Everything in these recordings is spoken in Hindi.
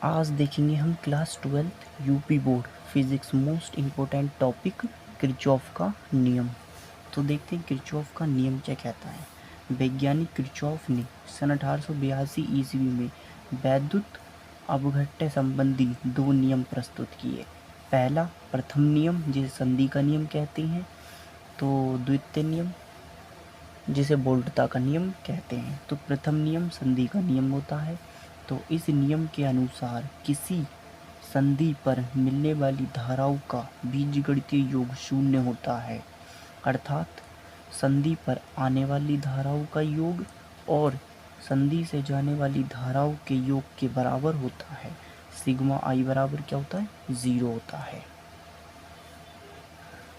आज देखेंगे हम class 12 UP board physics most important topic Kirchhoff का नियम। तो देखते हैं किरचॉफ का नियम क्या कहता है। वैज्ञानिक किरचॉफ ने सन 1882 ईस्वी में वैद्युत अपघट्य संबंधी दो नियम प्रस्तुत किए। पहला प्रथम नियम जिसे संधि का नियम कहते हैं, तो द्वितीय नियम जिसे बोल्टता का नियम कहते हैं। तो प्रथम नियम संधि का नियम होता है। तो इस नियम के अनुसार किसी संधि पर मिलने वाली धाराओं का बीजगणितीय योग शून्य होता है, अर्थात संधि पर आने वाली धाराओं का योग और संधि से जाने वाली धाराओं के योग के बराबर होता है। सिग्मा आई बराबर क्या होता है? 0 होता है।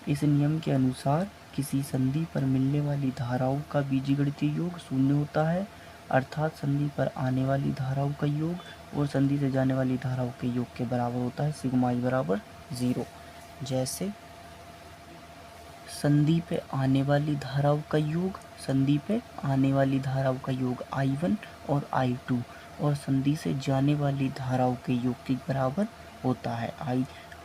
इस नियम के अनुसार किसी संधि पर मिलने वाली धाराओं का बीजगणितीय योग शून्य होता है, अर्थात संधि पर आने वाली धाराओं का योग और संधि से जाने वाली धाराओं के योग के बराबर होता है। सिग्मा आई बराबर 0। जैसे संधि पे आने वाली धाराओं का योग, संधि पे आने वाली धाराओं का योग I1 और I2 और संधि से जाने वाली धाराओं के योग के बराबर होता है।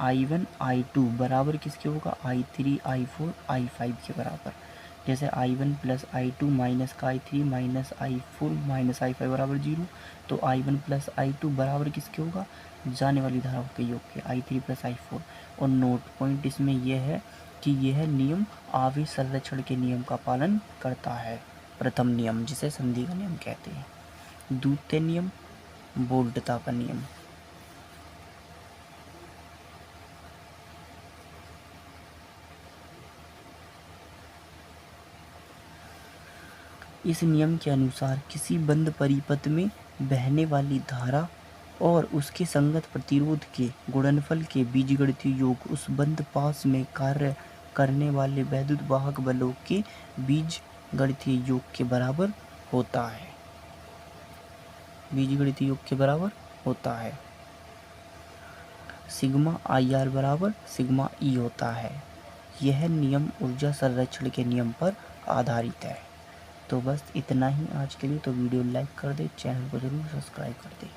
I1 I2 बराबर किसके होगा? I3 I4 I5 के बराबर। जैसे I1 प्लस I2 माइनस का I3 minus I4 minus I5 बराबर 0। तो I1 प्लस I2 बराबर किसके होगा? जाने वाली धाराओं के योग के I3 प्लस I4। और नोट पॉइंट इसमें यह है कि यह नियम आवेश संरक्षण के नियम का पालन करता है। प्रथम नियम जिसे संधि का नियम कहते हैं। द्वितीय नियम बोल्टता का नियम। इस नियम के अनुसार किसी बंद परिपथ में बहने वाली धारा और उसके संगत प्रतिरोध के गुणनफल के बीजगणितीय योग उस बंद पास में कार्य करने वाले वैद्युत वाहक बलों के बीजगणितीय योग के बराबर होता है। बीजगणितीय योग के बराबर होता है। सिग्मा आई आर बराबर सिग्मा ई होता है। यह नियम ऊर्जा संरक्षण के नियम पर आधारित है। तो बस इतना ही आज के लिए। तो वीडियो लाइक कर दे, चैनल को ज़रूर सब्सक्राइब कर दे।